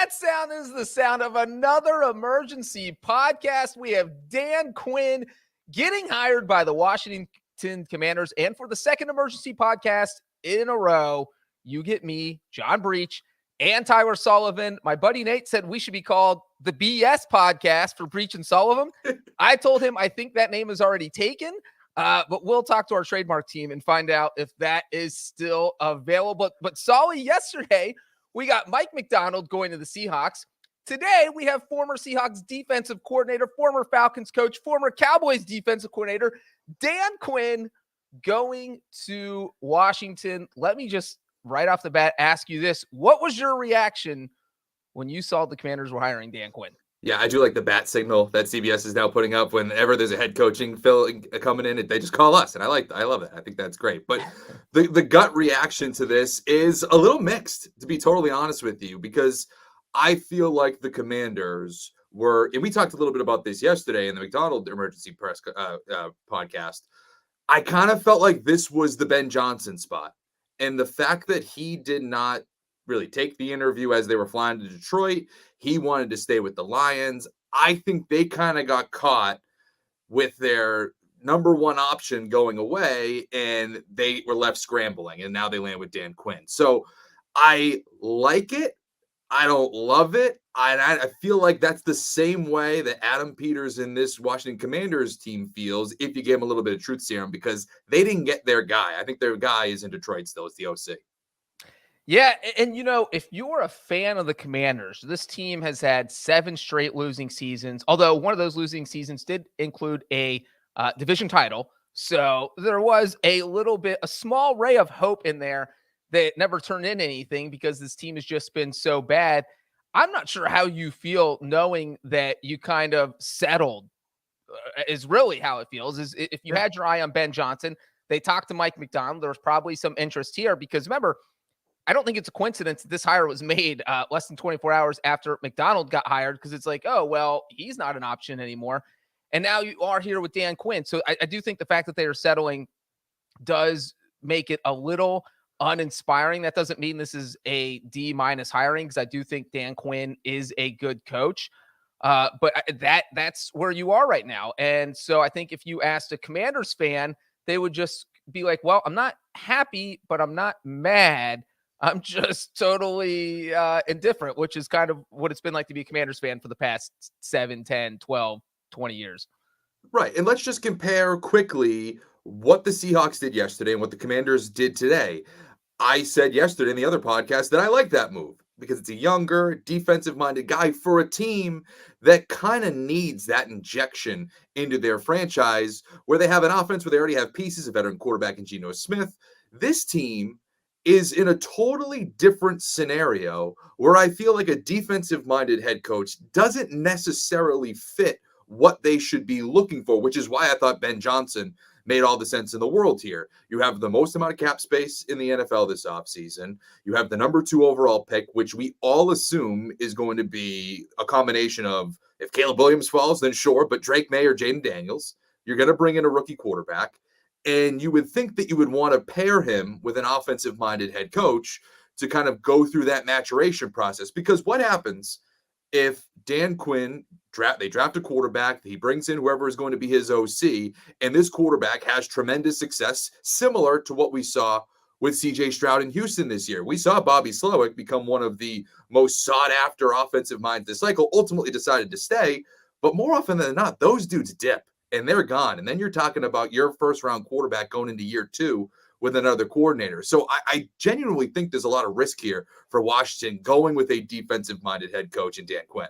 That sound is the sound of another emergency podcast. We have Dan Quinn getting hired by the Washington Commanders. And for the second emergency podcast in a row, you get me, John Breech, and Tyler Sullivan. My buddy Nate said we should be called the BS podcast for Breech and Sullivan. I told him I think that name is already taken. But we'll talk to our trademark team and find out if that is still available. But Solly, yesterday, we got Mike McDonald going to the Seahawks. Today, we have former Seahawks defensive coordinator, former Falcons coach, former Cowboys defensive coordinator, Dan Quinn, going to Washington. Let me just, right off the bat, ask you this. What was your reaction when you saw the Commanders were hiring Dan Quinn? Yeah, I do like the bat signal that CBS is now putting up whenever there's a head coaching coming in. They just call us, and I love that. I think that's great. But the gut reaction to this is a little mixed, to be totally honest with you, because I feel like the Commanders were, and we talked a little bit about this yesterday in the McDonald emergency press podcast. I kind of felt like this was the Ben Johnson spot, and the fact that he did not really take the interview as they were flying to Detroit. He wanted to stay with the Lions. I think they kind of got caught with their number one option going away, and they were left scrambling, and now they land with Dan Quinn. So I like it. I don't love it. I feel like that's the same way that Adam Peters in this Washington Commanders team feels if you give him a little bit of truth serum, because they didn't get their guy. I think their guy is in Detroit still. It's the OC. Yeah, and if you're a fan of the Commanders, this team has had 7 straight losing seasons, although one of those losing seasons did include a division title. So there was a small ray of hope in there that never turned into anything because this team has just been so bad. I'm not sure how you feel knowing that you kind of settled is really how it feels. Is if you had your eye on Ben Johnson, they talked to Mike McDonald, there was probably some interest here because remember, I don't think it's a coincidence that this hire was made less than 24 hours after McDonald got hired because it's like, oh, well, he's not an option anymore. And now you are here with Dan Quinn. So I do think the fact that they are settling does make it a little uninspiring. That doesn't mean this is a D- hiring because I do think Dan Quinn is a good coach. But that's where you are right now. And so I think if you asked a Commanders fan, they would just be like, well, I'm not happy, but I'm not mad. I'm just totally indifferent, which is kind of what it's been like to be a Commanders fan for the past 7, 10, 12, 20 years. Right. And let's just compare quickly what the Seahawks did yesterday and what the Commanders did today. I said yesterday in the other podcast that I like that move because it's a younger, defensive-minded guy for a team that kind of needs that injection into their franchise where they have an offense where they already have pieces, a veteran quarterback in Geno Smith. This team is in a totally different scenario where I feel like a defensive-minded head coach doesn't necessarily fit what they should be looking for, which is why I thought Ben Johnson made all the sense in the world here. You have the most amount of cap space in the NFL this offseason. You have the number 2 overall pick, which we all assume is going to be a combination of, if Caleb Williams falls, then sure, but Drake May or Jaden Daniels. You're going to bring in a rookie quarterback. And you would think that you would want to pair him with an offensive-minded head coach to kind of go through that maturation process. Because what happens if Dan Quinn, they draft a quarterback, he brings in whoever is going to be his OC, and this quarterback has tremendous success, similar to what we saw with C.J. Stroud in Houston this year. We saw Bobby Slowick become one of the most sought-after offensive minds this cycle, ultimately decided to stay, but more often than not, those dudes dip. And they're gone. And then you're talking about your first-round quarterback going into year 2 with another coordinator. So I genuinely think there's a lot of risk here for Washington going with a defensive-minded head coach in Dan Quinn.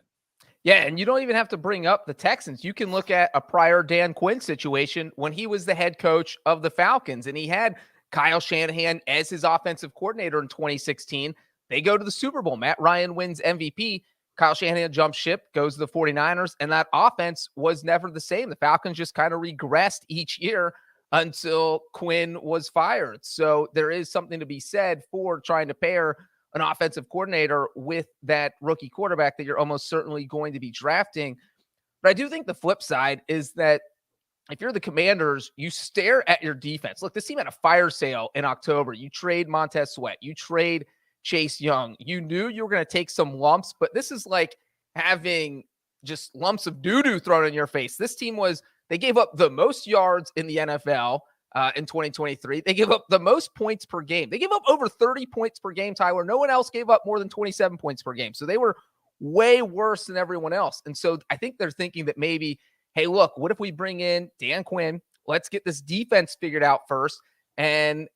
Yeah, and you don't even have to bring up the Texans. You can look at a prior Dan Quinn situation when he was the head coach of the Falcons, and he had Kyle Shanahan as his offensive coordinator in 2016. They go to the Super Bowl. Matt Ryan wins MVP. Kyle Shanahan jumps ship, goes to the 49ers, and that offense was never the same. The Falcons just kind of regressed each year until Quinn was fired. So there is something to be said for trying to pair an offensive coordinator with that rookie quarterback that you're almost certainly going to be drafting. But I do think the flip side is that if you're the Commanders, you stare at your defense. Look, this team had a fire sale in October. You trade Montez Sweat. You trade Chase Young. You knew you were going to take some lumps, but this is like having just lumps of doo-doo thrown in your face. This team they gave up the most yards in the NFL in 2023. They gave up the most points per game. They gave up over 30 points per game, Tyler. No one else gave up more than 27 points per game. So they were way worse than everyone else. And so I think they're thinking that maybe, hey, look, what if we bring in Dan Quinn? Let's get this defense figured out first, and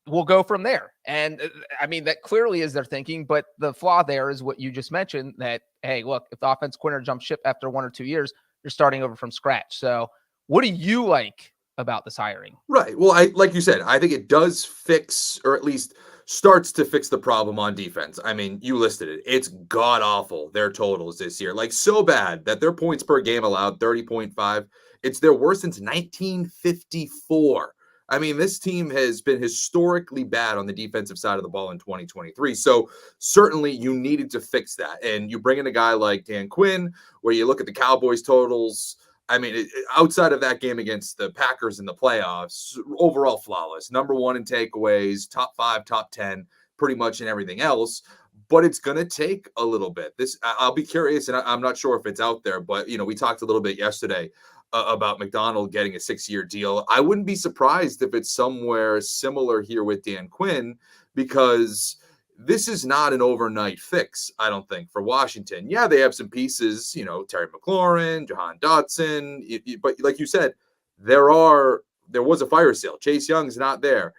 we'll go from there. And I mean, that clearly is their thinking, but the flaw there is what you just mentioned, that, hey, look, if the offense coordinator jumps ship after 1 or 2 years, you're starting over from scratch. So what do you like about this hiring? Right. Well, like you said, I think it does fix, or at least starts to fix the problem on defense. I mean, you listed it. It's god awful, their totals this year. Like, so bad that their points per game allowed 30.5. It's their worst since 1954. I mean, this team has been historically bad on the defensive side of the ball in 2023. So certainly you needed to fix that. And you bring in a guy like Dan Quinn, where you look at the Cowboys totals. I mean, outside of that game against the Packers in the playoffs, overall flawless. Number 1 in takeaways, top 5, top 10, pretty much in everything else. But it's going to take a little bit. I'll be curious, and I'm not sure if it's out there, but, we talked a little bit yesterday about McDonald getting a 6-year deal. I wouldn't be surprised if it's somewhere similar here with Dan Quinn, because this is not an overnight fix, I don't think, for Washington. Yeah, they have some pieces, Terry McLaurin, Jahan Dotson, but like you said, there was a fire sale. Chase Young's not there.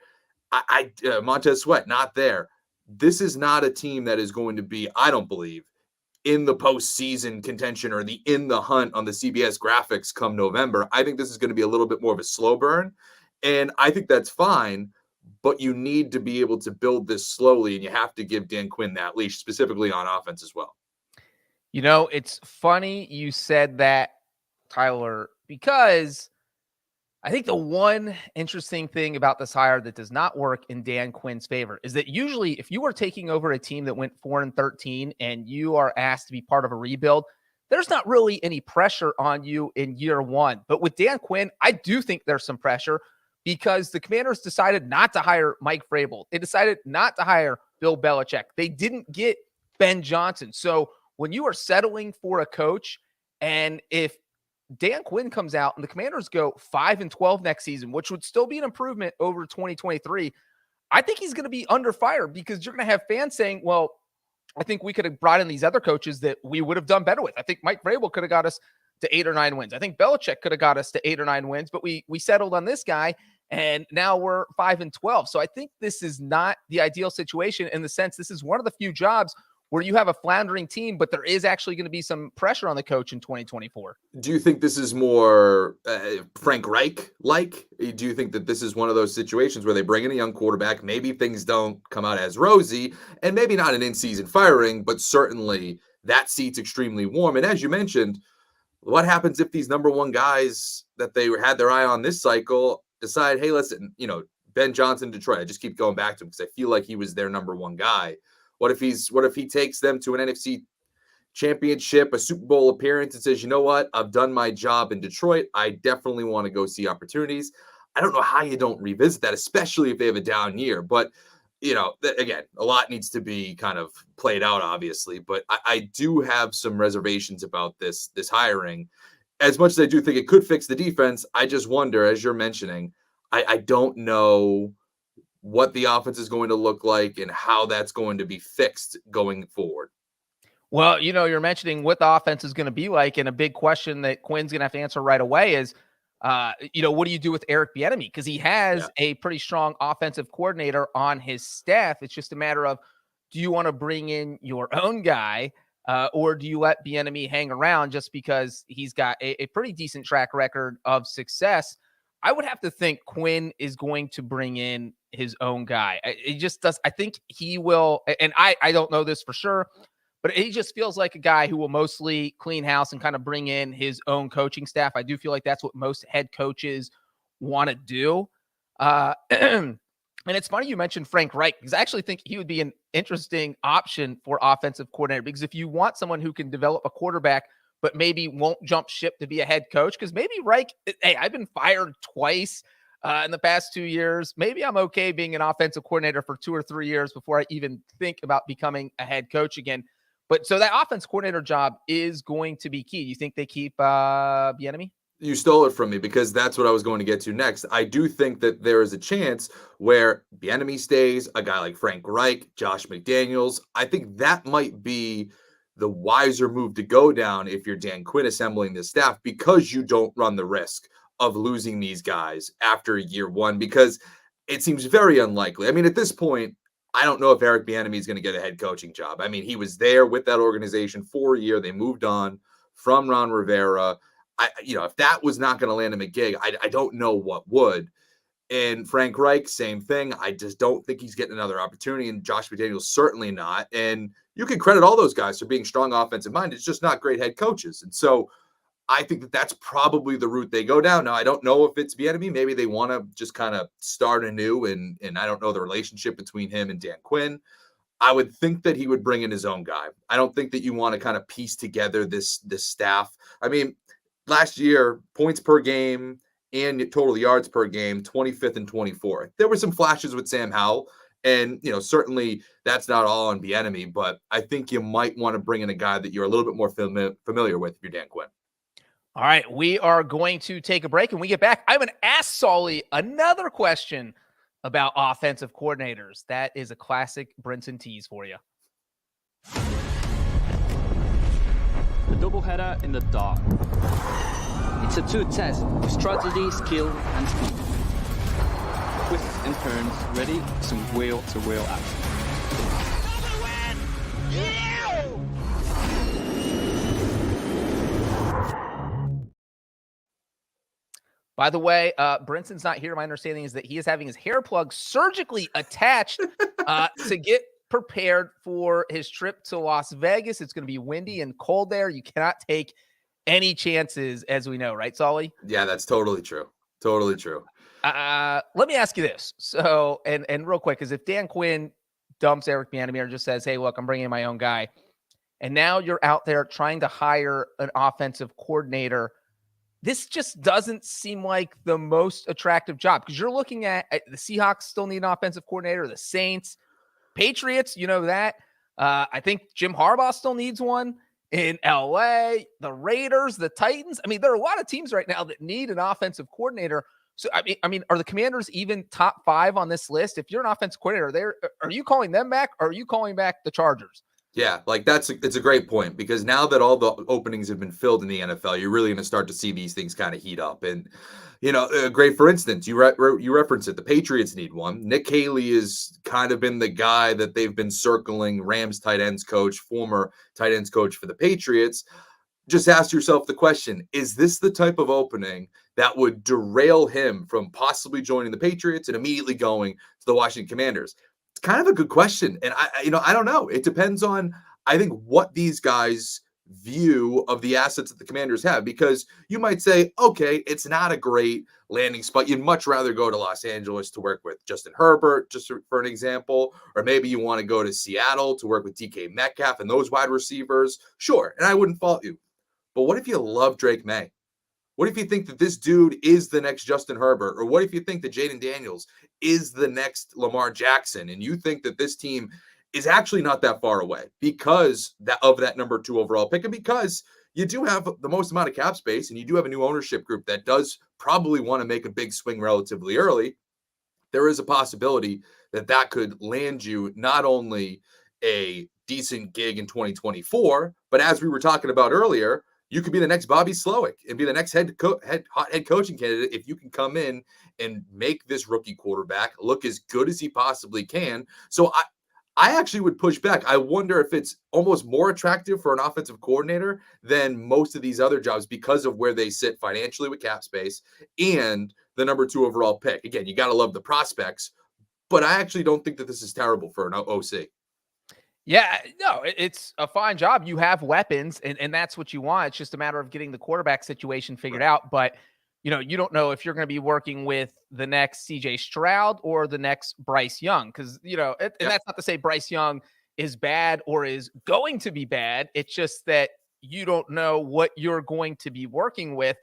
Montez Sweat, not there. This is not a team that is going to be, I don't believe, in the postseason contention or in the hunt on the CBS graphics come November. I think this is going to be a little bit more of a slow burn, and I think that's fine. But you need to be able to build this slowly, and you have to give Dan Quinn that leash, specifically on offense as well. It's funny you said that, Tyler, because I think the one interesting thing about this hire that does not work in Dan Quinn's favor is that usually if you are taking over a team that went 4-13 and you are asked to be part of a rebuild, there's not really any pressure on you in year one. But with Dan Quinn, I do think there's some pressure, because the Commanders decided not to hire Mike Vrabel. They decided not to hire Bill Belichick. They didn't get Ben Johnson. So when you are settling for a coach, and if Dan Quinn comes out and the Commanders go 5-12 next season, which would still be an improvement over 2023, I think he's going to be under fire, because you're going to have fans saying, well, I think we could have brought in these other coaches that we would have done better with. I think Mike Vrabel could have got us to 8 or 9 wins. I think Belichick could have got us to 8 or 9 wins, but we settled on this guy, and now we're 5-12. So I think this is not the ideal situation, in the sense this is one of the few jobs where you have a floundering team, but there is actually going to be some pressure on the coach in 2024. Do you think this is more Frank Reich like? Do you think that this is one of those situations where they bring in a young quarterback, maybe things don't come out as rosy, and maybe not an in-season firing, but certainly that seat's extremely warm? And as you mentioned, what happens if these number 1 guys that they had their eye on this cycle decide, hey, listen, Ben Johnson, Detroit, I just keep going back to him because I feel like he was their number 1 guy. What if he takes them to an NFC championship, a Super Bowl appearance, and says, you know what, I've done my job in Detroit. I definitely want to go see opportunities. I don't know how you don't revisit that, especially if they have a down year. But, again, a lot needs to be kind of played out, obviously. But I do have some reservations about this hiring. As much as I do think it could fix the defense, I just wonder, as you're mentioning, I don't know what the offense is going to look like and how that's going to be fixed going forward. Well, you're mentioning what the offense is going to be like, and a big question that Quinn's going to have to answer right away is, what do you do with Eric Bieniemy? Because he has a pretty strong offensive coordinator on his staff. It's just a matter of, do you want to bring in your own guy, or do you let Bieniemy hang around just because he's got a pretty decent track record of success? I would have to think Quinn is going to bring in his own guy. It just does. I think he will, and I don't know this for sure, but he just feels like a guy who will mostly clean house and kind of bring in his own coaching staff. I do feel like that's what most head coaches want to do. And it's funny you mentioned Frank Reich, because I actually think he would be an interesting option for offensive coordinator, because if you want someone who can develop a quarterback but maybe won't jump ship to be a head coach, because maybe Reich, hey, I've been fired twice. in the past 2 years. Maybe I'm okay being an offensive coordinator for 2 or 3 years before I even think about becoming a head coach again. But so that offense coordinator job is going to be key. You think they keep Bieniemy? You stole it from me because that's what I was going to get to next. I do think that there is a chance where Bieniemy stays, a guy like Frank Reich, Josh McDaniels. I think that might be the wiser move to go down if you're Dan Quinn assembling this staff, because you don't run the risk of losing these guys after year one, because it seems very unlikely. I mean, at this point, I don't know if Eric Bieniemy is going to get a head coaching job. I mean, he was there with that organization for a year. They moved on from Ron Rivera. If that was not going to land him a gig, I don't know what would. And Frank Reich, same thing. I just don't think he's getting another opportunity, and Josh McDaniels certainly not. And you can credit all those guys for being strong offensive minded. It's just not great head coaches. And so I think that that's probably the route they go down. Now, I don't know if it's Bieniemy. Maybe they want to just kind of start anew, and I don't know the relationship between him and Dan Quinn. I would think that he would bring in his own guy. I don't think that you want to kind of piece together this staff. I mean, last year, points per game and total yards per game, 25th and 24th. There were some flashes with Sam Howell, and certainly that's not all on Bieniemy, but I think you might want to bring in a guy that you're a little bit more familiar with if you're Dan Quinn. All right, we are going to take a break. And we get back, I'm going to ask Sully another question about offensive coordinators. That is a classic Brinson tease for you. The doubleheader in the dark. It's a two test: strategy, skill, and speed. Twists and turns, ready, some wheel-to-wheel action. By the way, Brinson's not here. My understanding is that he is having his hair plug surgically attached to get prepared for his trip to Las Vegas. It's going to be windy and cold there. You cannot take any chances, as we know, right, Sully? Yeah, that's totally true. Totally true. Let me ask you this. So, and real quick, because if Dan Quinn dumps Eric Bieniemy or just says, hey, look, I'm bringing in my own guy, and now you're out there trying to hire an offensive coordinator, this just doesn't seem like the most attractive job, because you're looking at the Seahawks still need an offensive coordinator, the Saints, Patriots, you know that. I think Jim Harbaugh still needs one in LA, the Raiders, the Titans. I mean, there are a lot of teams right now that need an offensive coordinator. So, I mean, are the Commanders even top 5 on this list? If you're an offensive coordinator, are you calling them back, or are you calling back the Chargers? Yeah, like it's a great point, because now that all the openings have been filled in the NFL, you're really going to start to see these things kind of heat up. And great, for instance, you reference it. The Patriots need one. Nick Haley has kind of been the guy that they've been circling, Rams tight ends coach, former tight ends coach for the Patriots. Just ask yourself the question: is this the type of opening that would derail him from possibly joining the Patriots and immediately going to the Washington Commanders? It's kind of a good question. And I don't know. It depends on, I think, what these guys view of the assets that the Commanders have, because you might say, okay, it's not a great landing spot. You'd much rather go to Los Angeles to work with Justin Herbert, just for an example, or maybe you want to go to Seattle to work with DK Metcalf and those wide receivers. Sure. And I wouldn't fault you. But what if you love Drake May? What if you think that this dude is the next Justin Herbert? Or what if you think that Jaden Daniels is the next Lamar Jackson, and you think that this team is actually not that far away because of that number 2 overall pick, and because you do have the most amount of cap space, and you do have a new ownership group that does probably want to make a big swing relatively early? There is a possibility that that could land you not only a decent gig in 2024, but as we were talking about earlier, you could be the next Bobby Slowick and be the next hot head coaching candidate if you can come in and make this rookie quarterback look as good as he possibly can. So I actually would push back. I wonder if it's almost more attractive for an offensive coordinator than most of these other jobs because of where they sit financially with cap space and the number 2 overall pick. Again, you got to love the prospects, but I actually don't think that this is terrible for an OC. Yeah, no, it's a fine job. You have weapons, and that's what you want. It's just a matter of getting the quarterback situation figured out. But, you don't know if you're going to be working with the next CJ Stroud or the next Bryce Young. Because, and that's not to say Bryce Young is bad or is going to be bad. It's just that you don't know what you're going to be working with.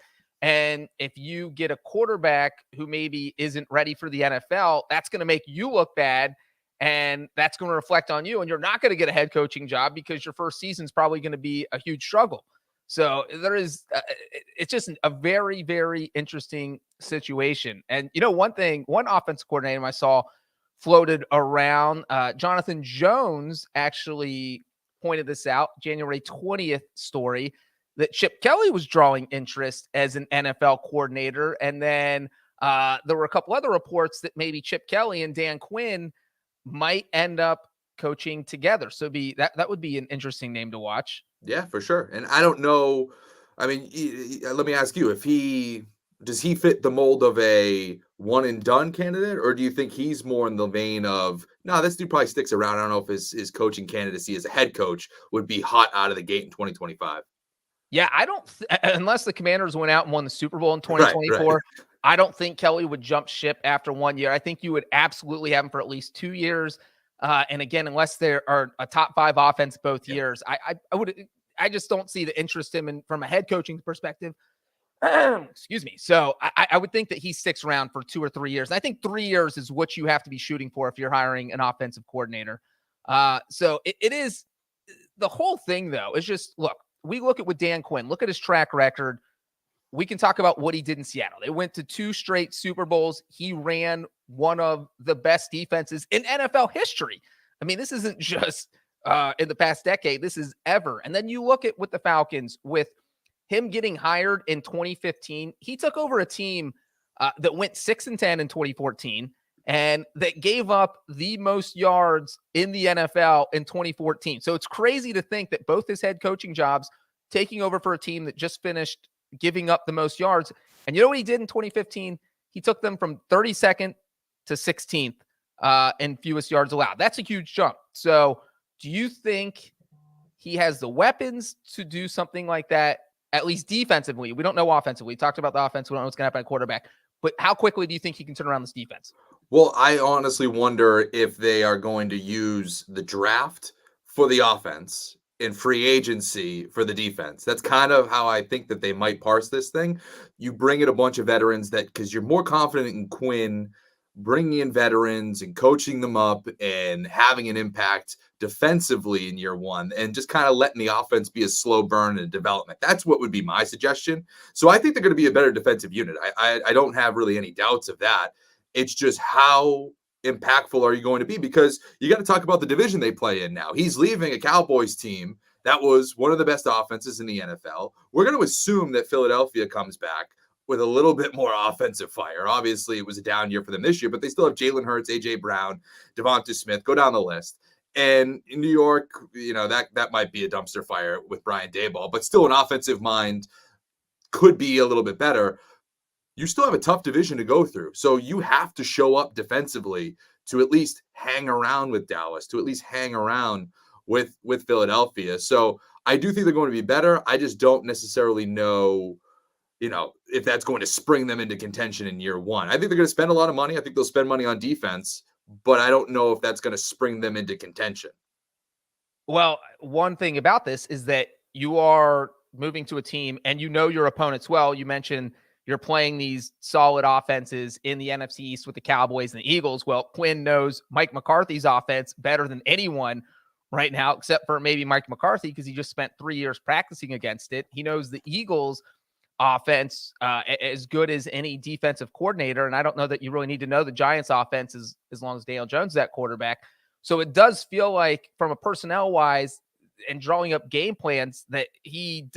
And if you get a quarterback who maybe isn't ready for the NFL, that's going to make you look bad. And that's going to reflect on you. And you're not going to get a head coaching job because your first season is probably going to be a huge struggle. So it's just a very, very interesting situation. And, one offensive coordinator I saw floated around, Jonathan Jones actually pointed this out, January 20th story, that Chip Kelly was drawing interest as an NFL coordinator. And then there were a couple other reports that maybe Chip Kelly and Dan Quinn might end up coaching together. So that would be an interesting name to watch. Yeah, for sure. And I don't know. I mean, let me ask you, does he fit the mold of a one and done candidate, or do you think he's more in the vein of, no, this dude probably sticks around. I don't know if his coaching candidacy as a head coach would be hot out of the gate in 2025. Yeah, I don't unless the Commanders went out and won the Super Bowl in 2024. Right. I don't think Kelly would jump ship after 1 year. I think you would absolutely have him for at least 2 years. And again, unless there are a top 5 offense both years, I just don't see the interest in him from a head coaching perspective. Excuse me. So I would think that he sticks around for 2 or 3 years. And I think 3 years is what you have to be shooting for if you're hiring an offensive coordinator. So it is the whole thing, though, is just look at what Dan Quinn, look at his track record. We can talk about what he did in Seattle. They went to 2 straight Super Bowls. He ran one of the best defenses in NFL history. I mean, this isn't just in the past decade. This is ever. And then you look at with the Falcons, with him getting hired in 2015, he took over a team that went 6-10 in 2014 and that gave up the most yards in the NFL in 2014. So it's crazy to think that both his head coaching jobs, taking over for a team that just finished giving up the most yards. And you know what he did in 2015? He took them from 32nd to 16th in fewest yards allowed. That's a huge jump. So do you think he has the weapons to do something like that, at least defensively? We don't know offensively. We talked about the offense. We don't know what's going to happen at quarterback. But how quickly do you think he can turn around this defense? Well, I honestly wonder if they are going to use the draft for the offense and free agency for the defense. That's kind of how I think that they might parse this thing. You bring in a bunch of veterans because you're more confident in Quinn bringing in veterans and coaching them up and having an impact defensively in year one, and just kind of letting the offense be a slow burn and development. That's what would be my suggestion. So I think they're going to be a better defensive unit. I don't have really any doubts of that. It's just how impactful are you going to be? Because you got to talk about the division they play in now. He's leaving a Cowboys team that was one of the best offenses in the NFL. We're going to assume that Philadelphia comes back with a little bit more offensive fire. Obviously, it was a down year for them this year, but they still have Jalen Hurts, A.J. Brown, Devonta Smith. Go down the list. And in New York, that might be a dumpster fire with Brian Daboll, but still an offensive mind could be a little bit better. You still have a tough division to go through. So you have to show up defensively to at least hang around with Dallas, to at least hang around with Philadelphia. So I do think they're going to be better. I just don't necessarily know, if that's going to spring them into contention in year one. I think they're going to spend a lot of money. I think they'll spend money on defense, but I don't know if that's going to spring them into contention. Well, one thing about this is that you are moving to a team and your opponents well. You mentioned you're playing these solid offenses in the NFC East with the Cowboys and the Eagles. Well, Quinn knows Mike McCarthy's offense better than anyone right now, except for maybe Mike McCarthy, because he just spent 3 years practicing against it. He knows the Eagles offense as good as any defensive coordinator. And I don't know that you really need to know the Giants offense as long as Daniel Jones is that quarterback. So it does feel like from a personnel wise and drawing up game plans that he's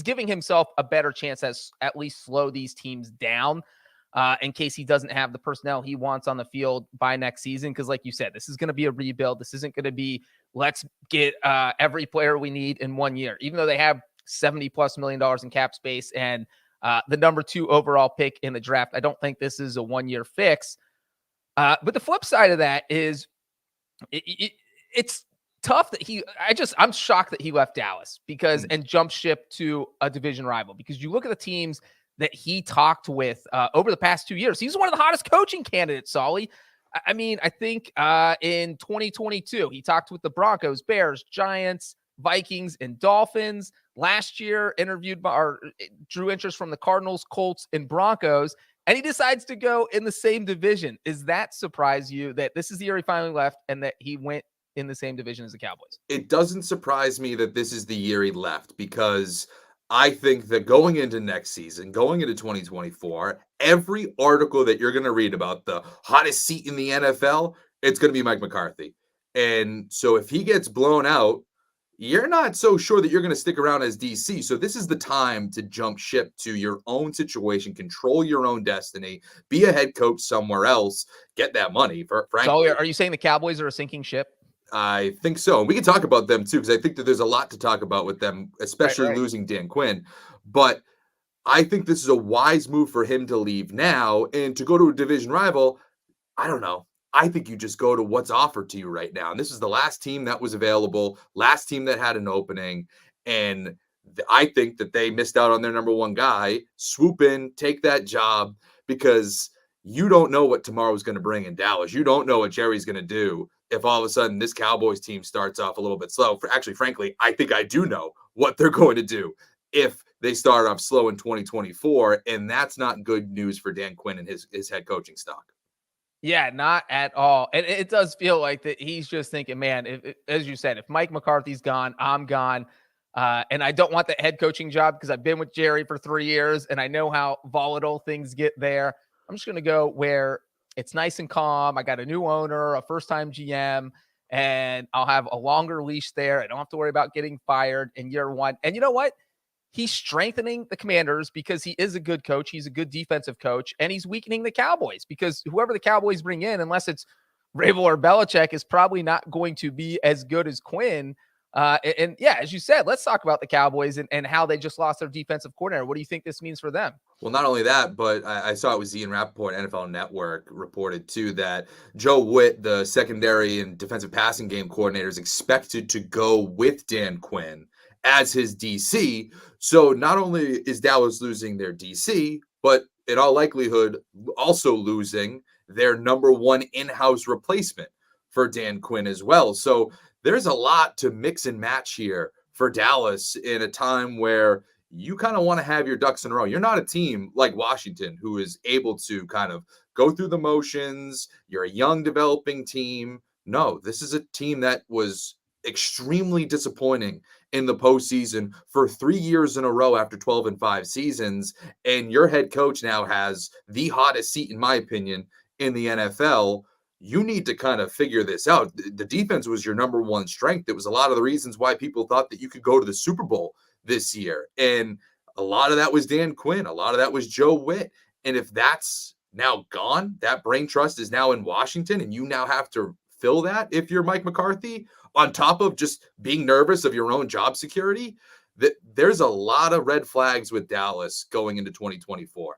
giving himself a better chance as at least slow these teams down in case he doesn't have the personnel he wants on the field by next season. Because like you said, this is going to be a rebuild. This isn't going to be, let's get every player we need in 1 year, even though they have $70+ million in cap space and the number 2 overall pick in the draft. I don't think this is a 1 year fix. But the flip side of that is it's tough that I'm shocked that he left Dallas and jumped ship to a division rival, because you look at the teams that he talked with over the past 2 years. He's one of the hottest coaching candidates, Solly. I mean, I think in 2022, he talked with the Broncos, Bears, Giants, Vikings, and Dolphins. last year drew interest from the Cardinals, Colts, and Broncos, and he decides to go in the same division. Does that surprise you that this is the year he finally left and that he went in the same division as the Cowboys? It doesn't surprise me that this is the year he left, because I think that going into next season, going into 2024, every article that you're going to read about the hottest seat in the NFL, it's going to be Mike McCarthy. And so if he gets blown out, you're not so sure that you're going to stick around as DC. So this is the time to jump ship to your own situation, control your own destiny, be a head coach somewhere else, get that money. Frankly. So are you saying the Cowboys are a sinking ship? I think so. And we can talk about them too, because I think that there's a lot to talk about with them, especially Right. losing Dan Quinn. But I think this is a wise move for him to leave now and to go to a division rival. I don't know. I think you just go to what's offered to you right now. And this is the last team that was available, last team that had an opening. And I think that they missed out on their number one guy. Swoop in, take that job, because you don't know what tomorrow's going to bring in Dallas. You don't know what Jerry's going to do if all of a sudden this Cowboys team starts off a little bit slow. Actually, frankly, I think I do know what they're going to do if they start off slow in 2024. And that's not good news for Dan Quinn and his head coaching stock. Yeah, not at all. And it does feel like that he's just thinking, man, as you said, if Mike McCarthy's gone, I'm gone. And I don't want the head coaching job because I've been with Jerry for 3 years and I know how volatile things get there. I'm just going to go where it's nice and calm. I got a new owner, a first-time GM, and I'll have a longer leash there. I don't have to worry about getting fired in year one. And you know what? He's strengthening the Commanders because he is a good coach. He's a good defensive coach, and he's weakening the Cowboys because whoever the Cowboys bring in, unless it's Vrabel or Belichick, is probably not going to be as good as Quinn. And yeah, as you said, let's talk about the Cowboys and how they just lost their defensive coordinator. What do you think this means for them? Well, not only that, but I saw it was Ian Rappaport, NFL Network, reported too that Joe Witt, the secondary and defensive passing game coordinator, is expected to go with Dan Quinn as his DC. So not only is Dallas losing their DC, but in all likelihood also losing their number one in-house replacement for Dan Quinn as well. So there's a lot to mix and match here for Dallas in a time where you kind of want to have your ducks in a row. You're not a team like Washington who is able to kind of go through the motions. You're a young developing team. No, this is a team that was extremely disappointing in the postseason for 3 years in a row after 12-5 seasons. And your head coach now has the hottest seat, in my opinion, in the NFL. You need to kind of figure this out. The defense was your number one strength. It was a lot of the reasons why people thought that you could go to the Super Bowl this year. And a lot of that was Dan Quinn. A lot of that was Joe Witt. And if that's now gone, that brain trust is now in Washington, and you now have to fill that if you're Mike McCarthy, on top of just being nervous of your own job security, that there's a lot of red flags with Dallas going into 2024.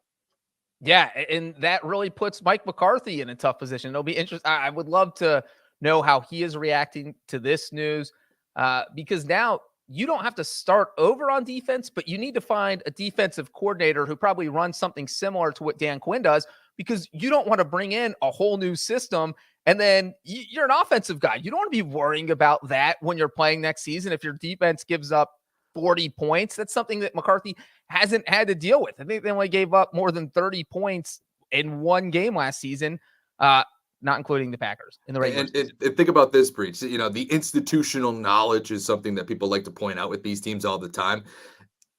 Yeah, and that really puts Mike McCarthy in a tough position. It'll be interesting. I would love to know how he is reacting to this news because now you don't have to start over on defense, but you need to find a defensive coordinator who probably runs something similar to what Dan Quinn does, because you don't want to bring in a whole new system. And then you're an offensive guy. You don't want to be worrying about that when you're playing next season. If your defense gives up 40 points, that's something that McCarthy hasn't had to deal with. I think they only gave up more than 30 points in one game last season, not including the Packers in the regular season. And think about this, Breech. You know, the institutional knowledge is something that people like to point out with these teams all the time.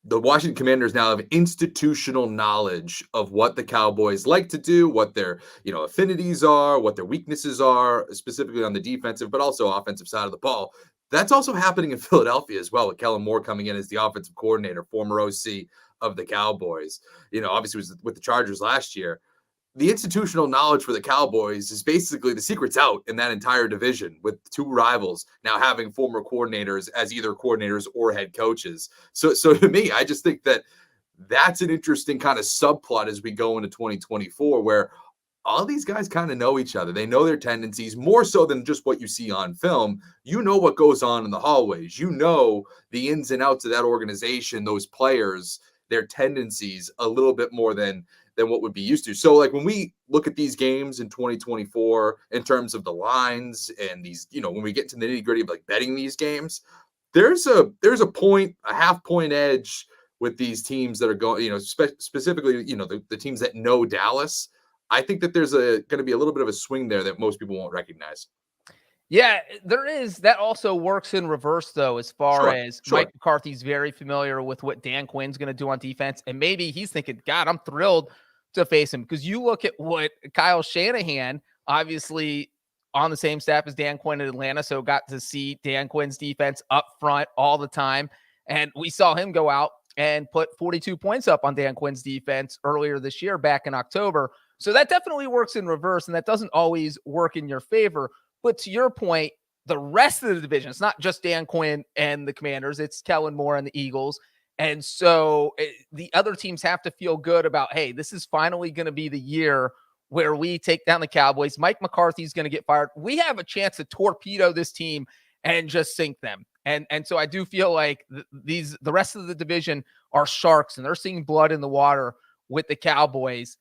The Washington Commanders now have institutional knowledge of what the Cowboys like to do, what their, affinities are, what their weaknesses are, specifically on the defensive, but also offensive side of the ball. That's also happening in Philadelphia as well, with Kellen Moore coming in as the offensive coordinator, former OC of the Cowboys. Obviously was with the Chargers last year. The institutional knowledge for the Cowboys is basically the secret's out in that entire division, with two rivals now having former coordinators as either coordinators or head coaches. So to me, I just think that that's an interesting kind of subplot as we go into 2024, where all these guys kind of know each other. They know their tendencies more so than just what you see on film. You know what goes on in the hallways. You know the ins and outs of that organization, those players, their tendencies a little bit more than what would be used to. So like when we look at these games in 2024 in terms of the lines and these, when we get into the nitty gritty of like betting these games, there's a point, a half point edge with these teams that are going, specifically, the teams that know Dallas. I think that there's going to be a little bit of a swing there that most people won't recognize. Yeah, there is. That also works in reverse, though, as far as Mike McCarthy's very familiar with what Dan Quinn's going to do on defense. And maybe he's thinking, God, I'm thrilled to face him. Because you look at what Kyle Shanahan, obviously on the same staff as Dan Quinn in Atlanta, so got to see Dan Quinn's defense up front all the time. And we saw him go out and put 42 points up on Dan Quinn's defense earlier this year, back in October. So that definitely works in reverse, and that doesn't always work in your favor. But to your point, the rest of the division, it's not just Dan Quinn and the Commanders, it's Kellen Moore and the Eagles. And so the other teams have to feel good about, hey, this is finally going to be the year where we take down the Cowboys. Mike McCarthy's going to get fired. We have a chance to torpedo this team and just sink them. And so I do feel like the rest of the division are sharks, and they're seeing blood in the water with the Cowboys.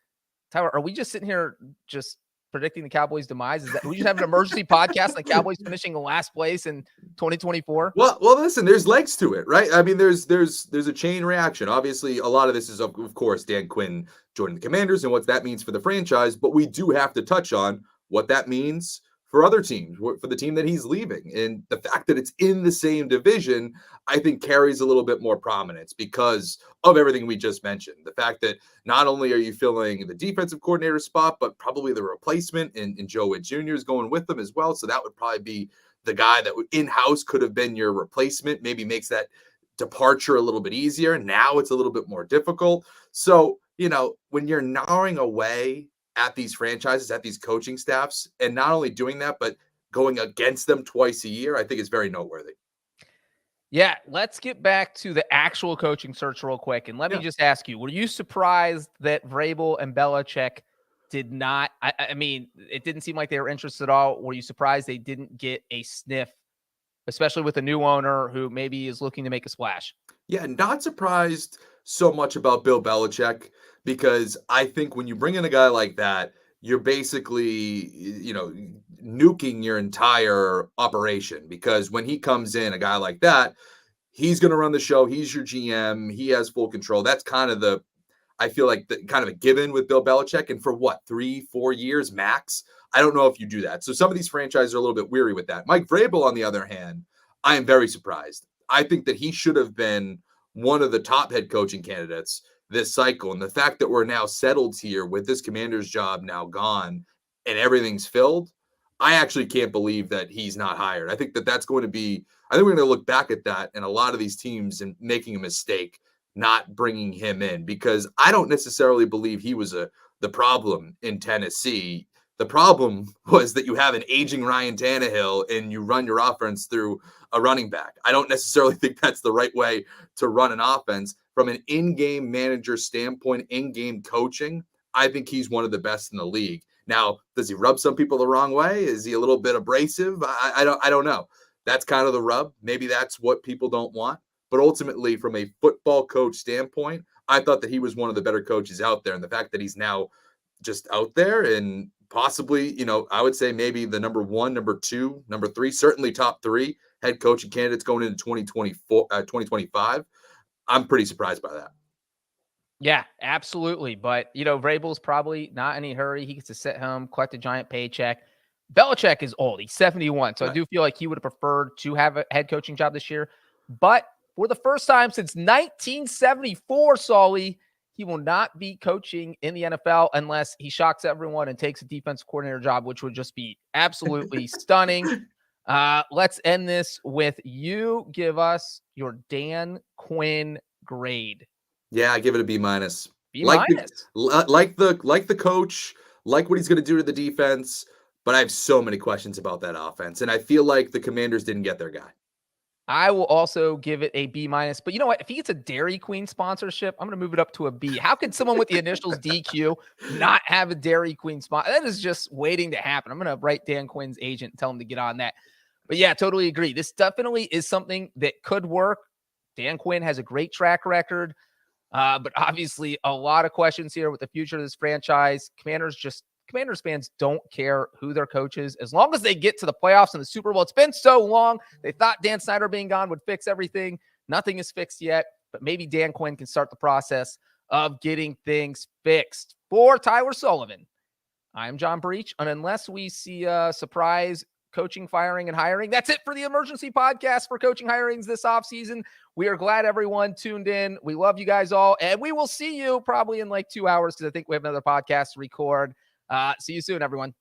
Tyler, are we just sitting here just predicting the Cowboys' demise? Is that we just have an emergency podcast and the Cowboys finishing in last place in 2024? Well, listen, there's legs to it, right? I mean, there's a chain reaction. Obviously, a lot of this is, of course, Dan Quinn joining the Commanders and what that means for the franchise, but we do have to touch on what that means for other teams, for the team that he's leaving. And the fact that it's in the same division, I think carries a little bit more prominence because of everything we just mentioned. The fact that not only are you filling the defensive coordinator spot, but probably the replacement in Joe Witt Jr. is going with them as well. So that would probably be the guy that in-house could have been your replacement, maybe makes that departure a little bit easier. Now it's a little bit more difficult. So, when you're gnawing away at these franchises, at these coaching staffs, and not only doing that, but going against them twice a year, I think is very noteworthy. Yeah, let's get back to the actual coaching search real quick. And let me just ask you, were you surprised that Vrabel and Belichick did not, I mean, it didn't seem like they were interested at all. Were you surprised they didn't get a sniff, especially with a new owner who maybe is looking to make a splash? Yeah, not surprised so much about Bill Belichick, because I think when you bring in a guy like that, you're basically, nuking your entire operation, because when he comes in, a guy like that, he's going to run the show. He's your GM. He has full control. That's kind of I feel like kind of a given with Bill Belichick. And for 3-4 years max, I don't know if you do that. So some of these franchises are a little bit weary with that. Mike Vrabel, on the other hand, I am very surprised. I think that he should have been one of the top head coaching candidates this cycle. And the fact that we're now settled here with this Commander's job now gone and everything's filled, I actually can't believe that he's not hired. I think that's going to be, I think we're going to look back at that and a lot of these teams and making a mistake not bringing him in, because I don't necessarily believe he was the problem in Tennessee. The problem was that you have an aging Ryan Tannehill and you run your offense through a running back. I don't necessarily think that's the right way to run an offense. From an in-game manager standpoint, in-game coaching, I think he's one of the best in the league. Now, does he rub some people the wrong way? Is he a little bit abrasive? I don't know. That's kind of the rub. Maybe that's what people don't want. But ultimately, from a football coach standpoint, I thought that he was one of the better coaches out there. And the fact that he's now just out there and possibly, I would say maybe the number 1, number 2, number 3, certainly top 3 head coaching candidates going into 2025. I'm pretty surprised by that. Yeah, absolutely. But, Vrabel's probably not in any hurry. He gets to sit home, collect a giant paycheck. Belichick is old. He's 71. So right. I do feel like he would have preferred to have a head coaching job this year. But for the first time since 1974, Sully, he will not be coaching in the NFL unless he shocks everyone and takes a defensive coordinator job, which would just be absolutely stunning. Let's end this with you give us your Dan Quinn grade. Yeah, I give it a B-. B-. Like the coach, like what he's going to do to the defense, but I have so many questions about that offense, and I feel like the Commanders didn't get their guy. I will also give it a B-. But you know what? If he gets a Dairy Queen sponsorship, I'm going to move it up to a B. How can someone with the initials DQ not have a Dairy Queen spot? That is just waiting to happen. I'm going to write Dan Quinn's agent and tell him to get on that. But yeah, totally agree. This definitely is something that could work. Dan Quinn has a great track record, but obviously a lot of questions here with the future of this franchise. Commanders just Commanders fans don't care who their coach is as long as they get to the playoffs and the Super Bowl. It's been so long. They thought Dan Snyder being gone would fix everything. Nothing is fixed yet, but maybe Dan Quinn can start the process of getting things fixed. For Tyler Sullivan, I'm John Breech, and unless we see a surprise coaching, firing, and hiring, that's it for the emergency podcast for coaching hirings this offseason. We are glad everyone tuned in. We love you guys all, and we will see you probably in like 2 hours because I think we have another podcast to record. See you soon, everyone.